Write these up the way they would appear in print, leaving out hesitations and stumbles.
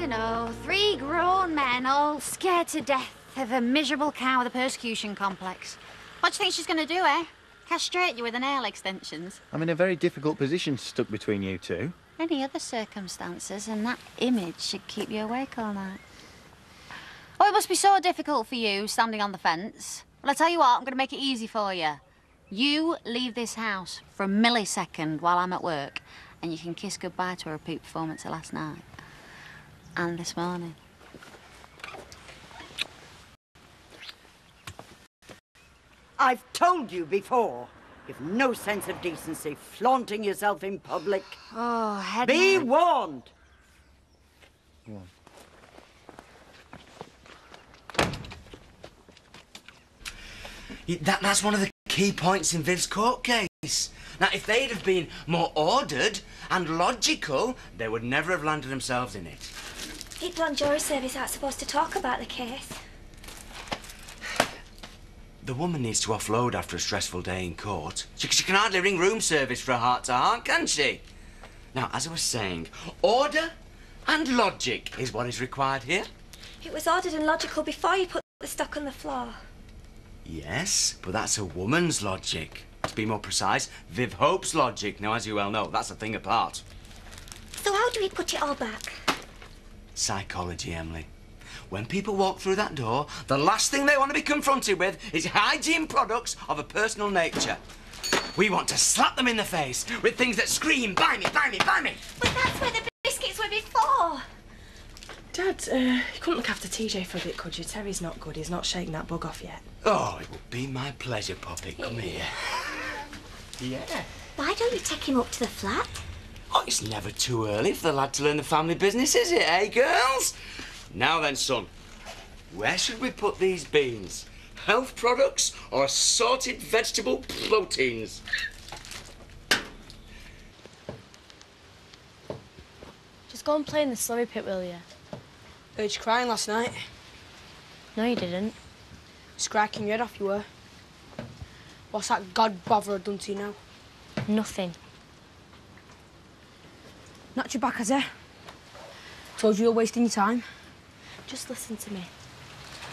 You know, 3 grown men all scared to death of a miserable cow with a persecution complex. What do you think she's going to do, eh? Castrate you with the nail extensions? I'm in a very difficult position stuck between you two. Any other circumstances, and that image should keep you awake all night. Oh, it must be so difficult for you, standing on the fence. Well, I tell you what, I'm going to make it easy for you. You leave this house for a millisecond while I'm at work, and you can kiss goodbye to her repeat performance of last night. And this morning. I've told you before, you've no sense of decency, flaunting yourself in public. Oh, head. Be warned! That's one of the key points in Viv's court case. Now, if they'd have been more ordered and logical, they would never have landed themselves in it. People on jury service aren't supposed to talk about the case. The woman needs to offload after a stressful day in court. She can hardly ring room service for a heart-to-heart, can she? Now, as I was saying, order and logic is what is required here. It was ordered and logical before you put the stock on the floor. Yes, but that's a woman's logic. To be more precise, Viv Hope's logic. Now, as you well know, that's a thing apart. So how do we put it all back? Psychology, Emily. When people walk through that door, the last thing they want to be confronted with is hygiene products of a personal nature. We want to slap them in the face with things that scream, buy me, buy me, buy me. But that's where the biscuits were before. Dad, you couldn't look after TJ for a bit, could you? Terry's not good. He's not shaking that bug off yet. Oh, it would be my pleasure, Poppy. Come here. Yeah. Why don't you take him up to the flat? Oh, it's never too early for the lad to learn the family business, is it, eh, girls? Now then, son, where should we put these beans? Health products or assorted vegetable proteins? Just go and play in the slurry pit, will you? Heard you crying last night. No, you didn't. Scracking your head off, you were. What's that god botherer done to you now? Nothing. Not your back, has he? Told you you're wasting your time. Just listen to me.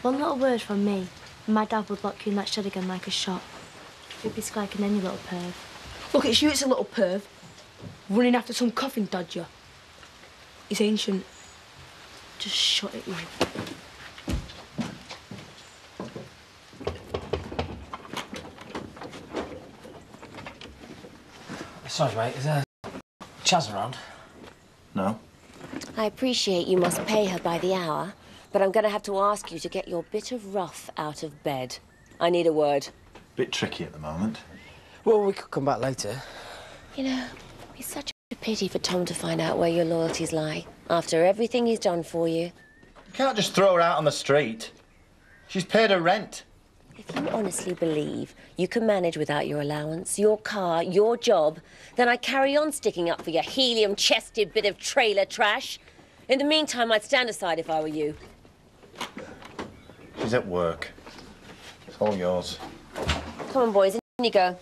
One little word from me, and my dad would lock you in that shed again like a shot. You'd be skanking then, you little perv. Look, it's you, it's a little perv. Running after some coffin dodger. He's ancient. Just shut it, you. Sorry, mate, is there Chaz around? No. I appreciate you must pay her by the hour, but I'm going to have to ask you to get your bit of rough out of bed. I need a word. Bit tricky at the moment. Well, we could come back later. You know, it's such a pity for Tom to find out where your loyalties lie, after everything he's done for you. You can't just throw her out on the street. She's paid her rent. If you honestly believe you can manage without your allowance, your car, your job, then I'd carry on sticking up for your helium-chested bit of trailer trash. In the meantime, I'd stand aside if I were you. She's at work. It's all yours. Come on, boys, in you go.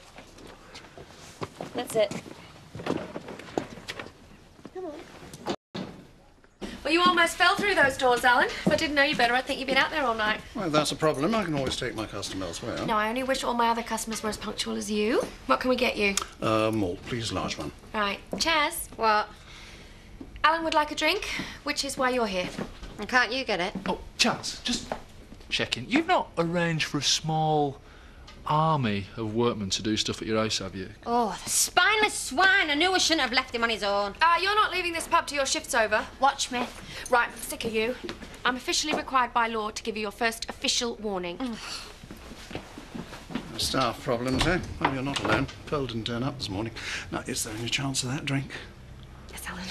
That's it. Come on. Well, you almost fell through those doors, Alan. If I didn't know you better, I'd think you'd been out there all night. Well, if that's a problem, I can always take my custom elsewhere. No, I only wish all my other customers were as punctual as you. What can we get you? Malt, please, large one. Right. Chaz? What? Alan would like a drink, which is why you're here. And can't you get it? Oh, Chaz, just checking. You've not arranged for a small army of workmen to do stuff at your house, have you? Oh, the spineless swine. I knew I shouldn't have left him on his own. You're not leaving this pub till your shift's over. Watch me. Right, sick of you. I'm officially required by law to give you your first official warning. Staff problems, eh? Well, you're not alone. Pearl didn't turn up this morning. Now, is there any chance of that drink? Yes, Alan.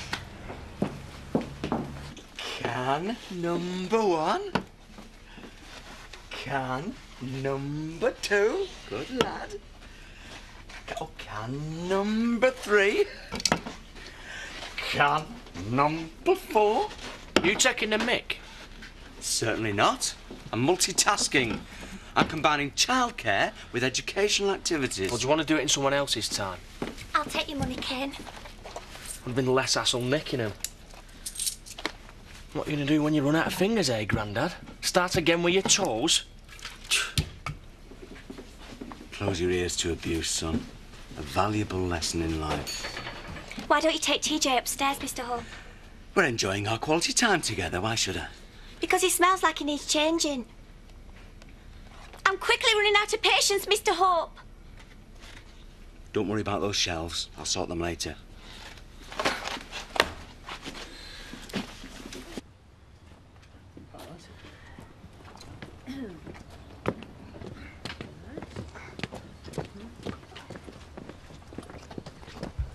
Can number 1. Can number 2. Good lad. Oh, can number 3. Can number 4. You taking the mick? Certainly not. I'm multitasking. I'm combining childcare with educational activities. Or do you want to do it in someone else's time? I'll take your money, Ken. Would have been less hassle nicking him. What are you going to do when you run out of fingers, eh, Grandad? Start again with your toes? Close your ears to abuse, son. A valuable lesson in life. Why don't you take TJ upstairs, Mr. Hope? We're enjoying our quality time together. Why should I? Because he smells like he needs changing. I'm quickly running out of patience, Mr. Hope. Don't worry about those shelves. I'll sort them later.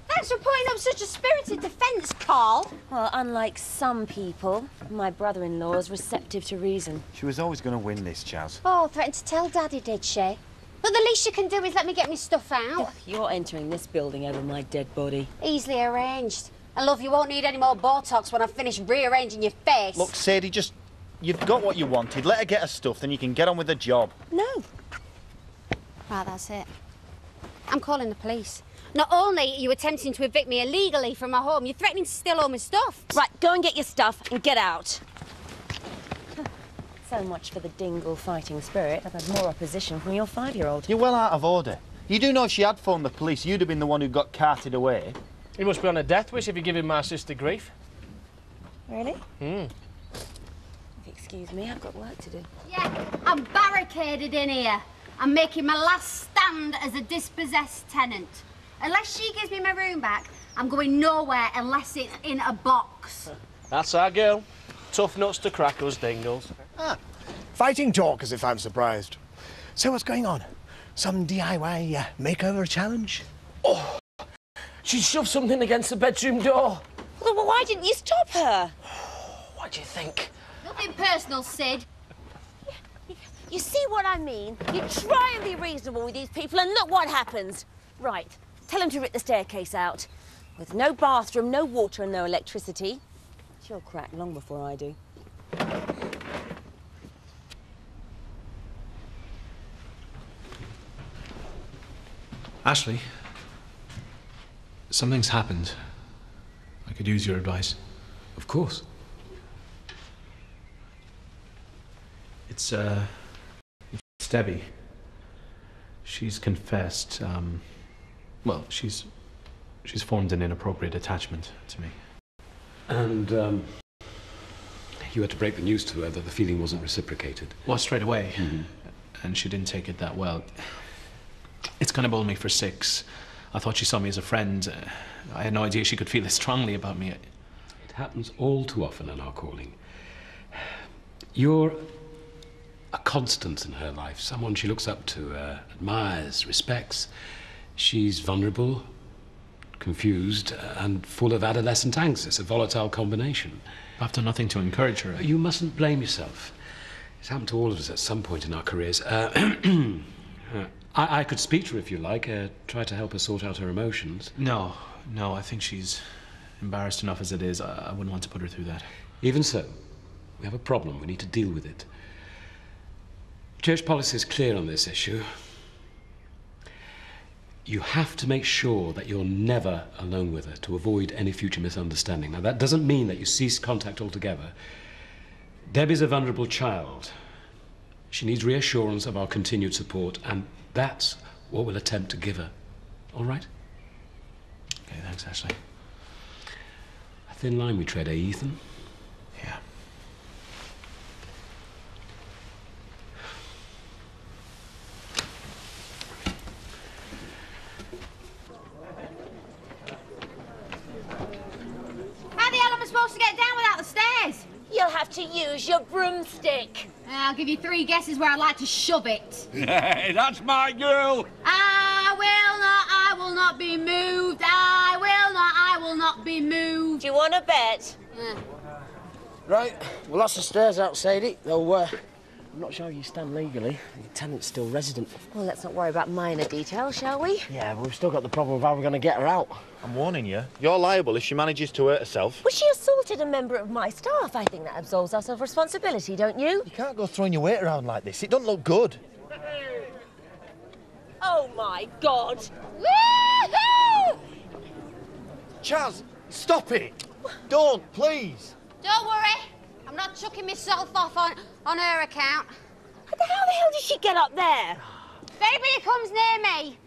Thanks for putting up such a spirited defence, Carl. Well, unlike some people, my brother-in-law is receptive to reason. She was always going to win this, Chaz. Oh, threatened to tell Daddy, did she? But the least you can do is let me get my stuff out. You're entering this building over my dead body. Easily arranged. And love, you won't need any more Botox when I've finished rearranging your face. Look, Sadie, just... You've got what you wanted. Let her get her stuff, then you can get on with the job. No. Right, that's it. I'm calling the police. Not only are you attempting to evict me illegally from my home, you're threatening to steal all my stuff. Right, go and get your stuff and get out. So much for the dingle fighting spirit. I've had more opposition from your 5-year-old. You're well out of order. You do know if she had phoned the police, you'd have been the one who got carted away. He must be on a death wish if you're giving my sister grief. Really? Excuse me, I've got work to do. Yeah, I'm barricaded in here. I'm making my last stand as a dispossessed tenant. Unless she gives me my room back, I'm going nowhere unless it's in a box. That's our girl. Tough nuts to crack us, Dingles. Ah, fighting talk as if I'm surprised. So what's going on? Some DIY makeover challenge? Oh, she shoved something against the bedroom door. Well, why didn't you stop her? What do you think? Nothing personal, Sid. You see what I mean? You try and be reasonable with these people and look what happens. Right, tell them to rip the staircase out. With no bathroom, no water and no electricity. She'll crack long before I do. Ashley, something's happened. I could use your advice. Of course. It's Debbie. She's confessed. Well, she's formed an inappropriate attachment to me. And you had to break the news to her that the feeling wasn't reciprocated. Well, straight away. And she didn't take it that well. It's kind of bowled me for 6. I thought she saw me as a friend. I had no idea she could feel this strongly about me. It happens all too often in our calling. You're a constant in her life, someone she looks up to, admires, respects. She's vulnerable, confused, and full of adolescent angst. It's a volatile combination. I've done nothing to encourage her. You mustn't blame yourself. It's happened to all of us at some point in our careers. I could speak to her if you like, try to help her sort out her emotions. No, I think she's embarrassed enough as it is. I wouldn't want to put her through that. Even so, we have a problem. We need to deal with it. Church policy is clear on this issue. You have to make sure that you're never alone with her to avoid any future misunderstanding. Now, that doesn't mean that you cease contact altogether. Debbie's a vulnerable child. She needs reassurance of our continued support, and that's what we'll attempt to give her. All right? Okay, thanks, Ashley. A thin line we tread, eh, Ethan? Yeah. How the hell am I supposed to get down without the stairs? You'll have to use your broomstick. I'll give you 3 guesses where I'd like to shove it. Hey, that's my girl. I will not be moved. I will not be moved. Do you want to bet? Right, well, that's the stairs out, Sadie. Though, I'm not sure you stand legally. Your tenant's still resident. Well, let's not worry about minor details, shall we? Yeah, but we've still got the problem of how we're going to get her out. I'm warning you. You're liable if she manages to hurt herself. Well, she assaulted a member of my staff. I think that absolves us of responsibility, don't you? You can't go throwing your weight around like this. It doesn't look good. Oh, my God. Woohoo! Chaz, stop it. Don't, please. Don't worry. I'm not chucking myself off on her account. How the hell did she get up there? If anybody comes near me,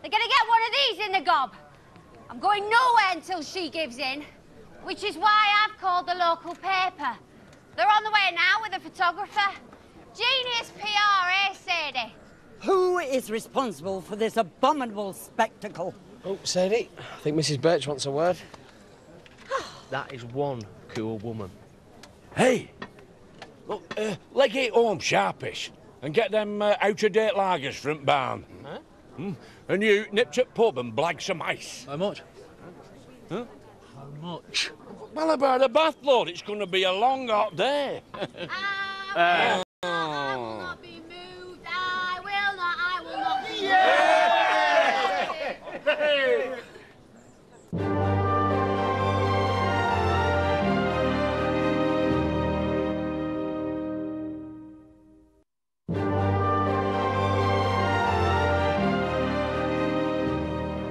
they're gonna get one of these in the gob. I'm going nowhere until she gives in, which is why I've called the local paper. They're on the way now with a photographer. Genius PR, eh, Sadie? Who is responsible for this abominable spectacle? Oh, Sadie, I think Mrs. Birch wants a word. That is one cool woman. Hey! Look, leg it home sharpish and get them out-of-date lagers from barn. Huh? And you nip to pub and blag some ice. How much? Huh? How much? Well, about a bath load, it's going to be a long hot day. I will not be moved. I will not be moved. Yeah!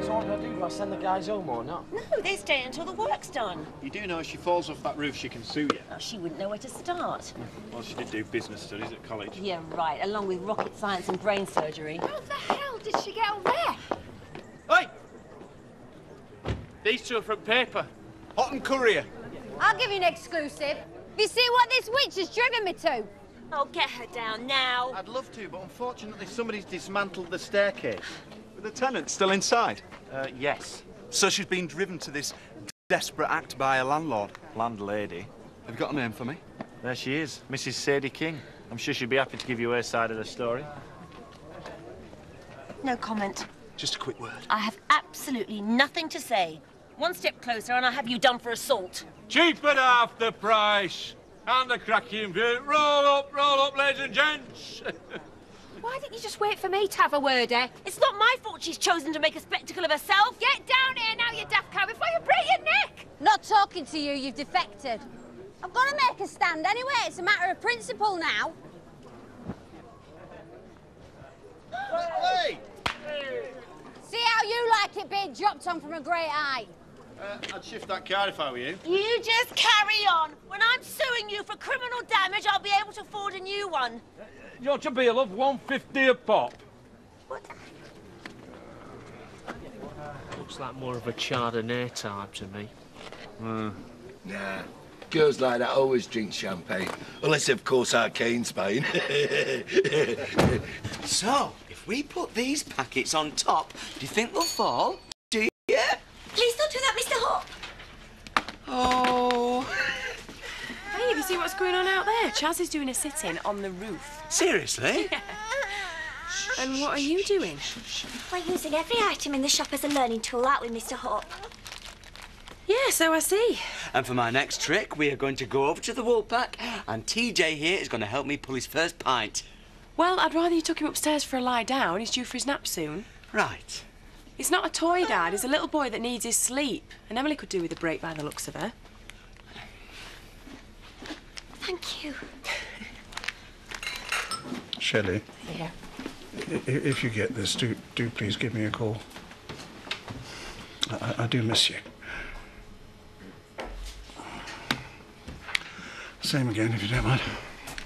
So what do I do? Do I send the guys home or not? No, they stay until the work's done. You do know if she falls off that roof, she can sue you. Oh, she wouldn't know where to start. Well, she did do business studies at college. Yeah, right, along with rocket science and brain surgery. How the hell did she get on there? Hey! These two are from paper. Hot and Courier. I'll give you an exclusive. You see what this witch has driven me to? Oh, get her down now. I'd love to, but unfortunately somebody's dismantled the staircase. Are the tenants still inside? Yes. So she's been driven to this desperate act by a landlady. Have you got a name for me? There she is, Mrs. Sadie King. I'm sure she'd be happy to give you her side of the story. No comment. Just a quick word. I have absolutely nothing to say. One step closer and I'll have you done for assault. Cheap at half the price. And the cracking view. Roll up, ladies and gents. Why didn't you just wait for me to have a word, eh? It's not my fault she's chosen to make a spectacle of herself. Get down here now, you daft cow, before you break your neck! Not talking to you, you've defected. I've got to make a stand anyway. It's a matter of principle now. Hey! See how you like it being dropped on from a great height? I'd shift that car if I were you. You just carry on. When I'm suing you for criminal damage, I'll be able to afford a new one. You ought to be love 150 a pop. Looks like more of a Chardonnay type to me. Nah. Girls like that always drink champagne. Unless, of course, Arcane's Spain. So, if we put these packets on top, do you think they'll fall? Do you? Please don't do that, Mr. Hope. Oh. Hey, have you seen what's going on out there? Chaz is doing a sit-in on the roof. Seriously? Yeah. And what are you doing? We're using every item in the shop as a learning tool, aren't we, Mr. Hope? Yeah, so I see. And for my next trick, we are going to go over to the wool pack, and TJ here is going to help me pull his first pint. Well, I'd rather you took him upstairs for a lie down. He's due for his nap soon. Right. He's not a toy, Dad. He's a little boy that needs his sleep. And Emily could do with a break by the looks of her. Thank you. Shelley, Yeah. if you get this, do please give me a call. I do miss you. Same again, if you don't mind.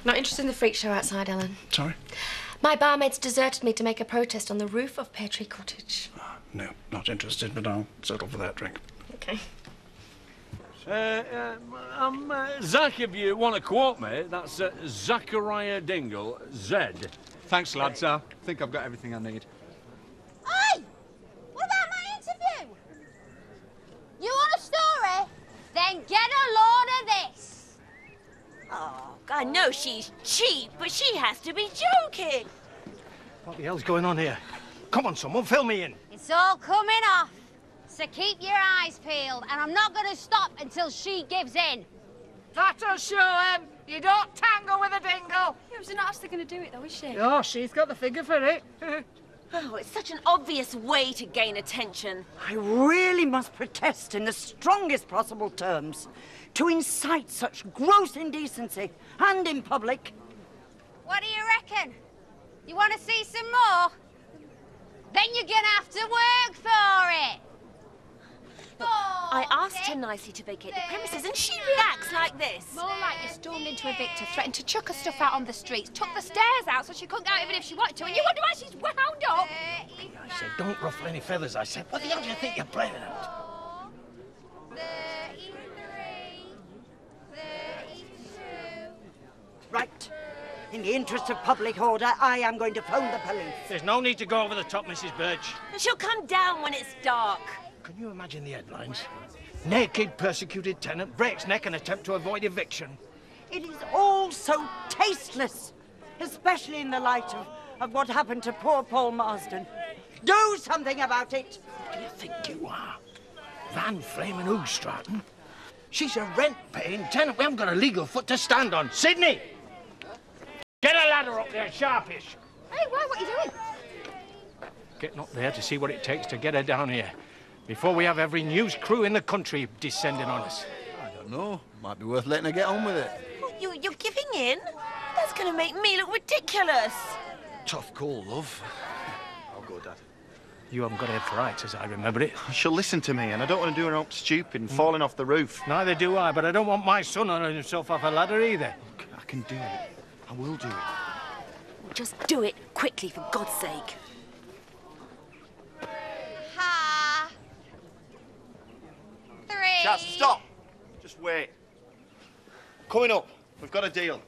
Not interested in the freak show outside, Ellen. Sorry? My barmaid's deserted me to make a protest on the roof of Pear Tree Cottage. No, not interested, but I'll settle for that drink. Okay. Zach, if you want to quote me, that's Zachariah Dingle, Z. Thanks, lads. I think I've got everything I need. Hey! What about my interview? You want a story? Then get a load of this. Oh, I know she's cheap, but she has to be joking. What the hell's going on here? Come on, someone, fill me in. It's all coming off. So keep your eyes peeled, and I'm not going to stop until she gives in. That'll show him. You don't tangle with a dingle. Yeah, she's not actually going to do it, though, is she? Oh, she's got the figure for it. Oh, it's such an obvious way to gain attention. I really must protest in the strongest possible terms to incite such gross indecency and in public. What do you reckon? You want to see some more? Then you're going to have to work for it. I asked her nicely to vacate the premises and she reacts like this. More like you stormed into a Victor, threatened to chuck her stuff out on the streets, took the stairs out so she couldn't go out even if she wanted to, and you wonder why she's wound up? I said, don't ruffle any feathers, I said. What the hell do you think you're playing at? 33, 32. Right. In the interest of public order, I am going to phone the police. There's no need to go over the top, Mrs. Birch. She'll come down when it's dark. Can you imagine the headlines? Naked persecuted tenant breaks neck and attempt to avoid eviction. It is all so tasteless, especially in the light of what happened to poor Paul Marsden. Do something about it. Who do you think you are? Van Flamin' Hoogstraten? She's a rent-paying tenant. We haven't got a legal foot to stand on. Sydney! Get a ladder up there, sharpish. Hey, what are you doing? Getting up there to see what it takes to get her down here. Before we have every news crew in the country descending on us. I don't know. Might be worth letting her get on with it. What, you're giving in? That's going to make me look ridiculous. Tough call, love. I'll go, Dad. You haven't got head for rights, as I remember it. She'll listen to me, and I don't want to do her up stupid and falling off the roof. Neither do I, but I don't want my son on himself off a ladder either. Look, I can do it. I will do it. Just do it quickly, for God's sake. Ha! 3. Chats, stop! Just wait. Coming up. We've got a deal.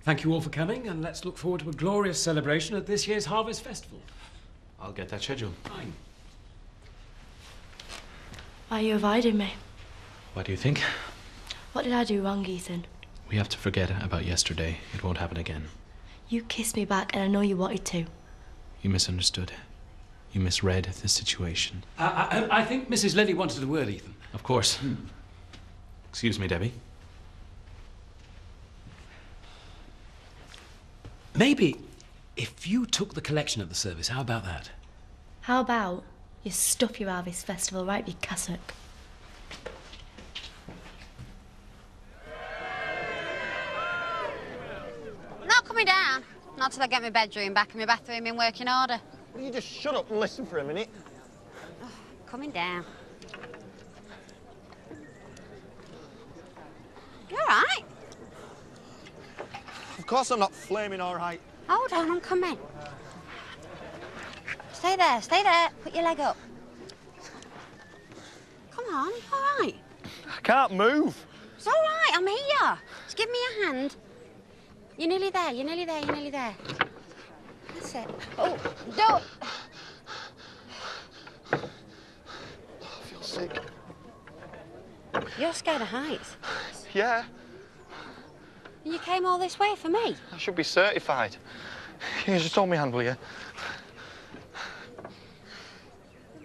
Thank you all for coming, and let's look forward to a glorious celebration at this year's Harvest Festival. I'll get that schedule. Fine. Why are you avoiding me? What do you think? What did I do wrong, Ethan? We have to forget about yesterday. It won't happen again. You kissed me back, and I know you wanted to. You misunderstood. You misread the situation. I think Mrs. Levy wanted a word, Ethan. Of course. Excuse me, Debbie. Maybe if you took the collection at the service, how about that? How about you stuff your Harvest Festival right up your cassock? Not coming down. Not till I get my bedroom back and my bathroom in working order. Will you just shut up and listen for a minute? Oh, coming down. You all right? Of course I'm not flaming all right. Hold on, I'm coming. Stay there, stay there. Put your leg up. Come on, you all right? I can't move. It's all right, I'm here. Just give me your hand. You're nearly there, you're nearly there, you're nearly there. That's it. Oh, don't. I feel sick. You're scared of heights. Yeah, You came all this way for me? I should be certified. Can you just hold my hand, will you?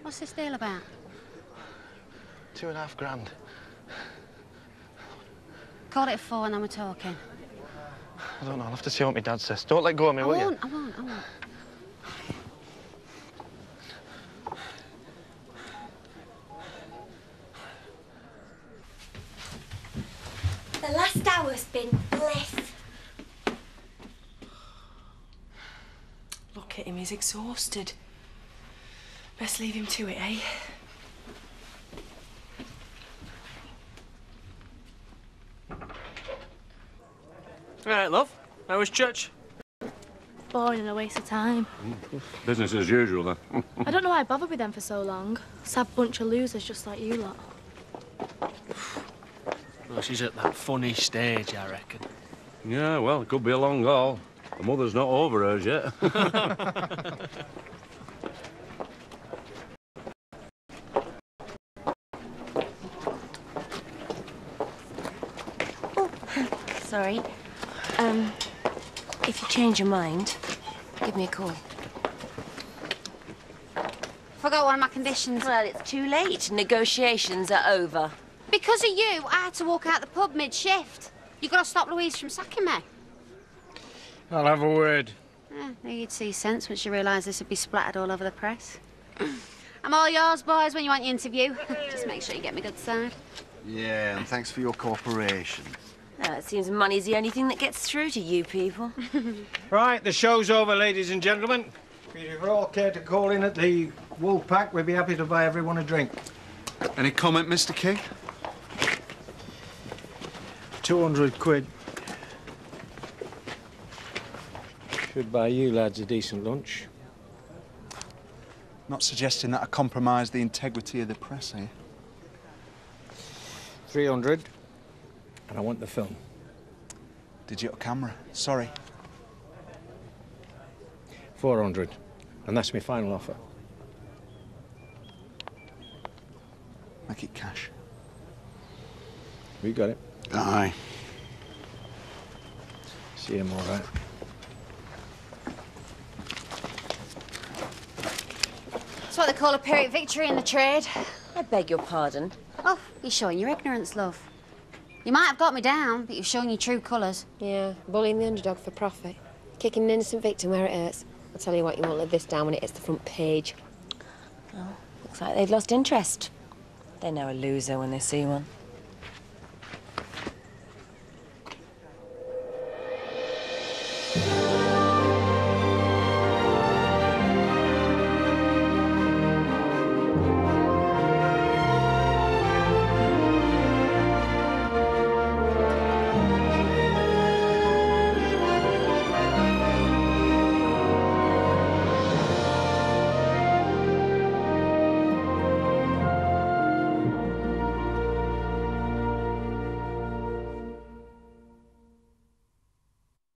What's this deal about? $2.5 grand. Call it 4 and then we're talking. I don't know, I'll have to see what my dad says. Don't let go of me, will you? I won't. The last hour's been bliss. Look at him, he's exhausted. Best leave him to it, eh? All right, love. How was church? Boring and a waste of time. Business as usual, then. I don't know why I bothered with them for so long. Sad bunch of losers just like you lot. Well, she's at that funny stage, I reckon. Yeah, well, it could be a long haul. The mother's not over hers yet. Sorry. If you change your mind, give me a call. Forgot one of my conditions. Well, it's too late. Negotiations are over. Because of you, I had to walk out the pub mid-shift. You got to stop Louise from sacking me. I'll have a word. Knew you'd see sense once you realised this would be splattered all over the press. I'm all yours, boys, when you want your interview. Just make sure you get me good side. Yeah, and thanks for your cooperation. It seems money's the only thing that gets through to you people. Right, the show's over, ladies and gentlemen. If you all care to call in at the Wolf Pack, we'd be happy to buy everyone a drink. Any comment, Mr. King? 200 quid. Should buy you lads a decent lunch. Not suggesting that I compromise the integrity of the press here. 300. And I want the film. Digital camera. Sorry. 400. And that's my final offer. Make it cash. We got it. Aye. See him all right. That's what they call a Pyrrhic victory in the trade. I beg your pardon. Oh, you're showing your ignorance, love. You might have got me down, but you've shown your true colours. Yeah, bullying the underdog for profit. Kicking an innocent victim where it hurts. I'll tell you what, you won't live this down when it hits the front page. Oh, looks like they've lost interest. They know a loser when they see one.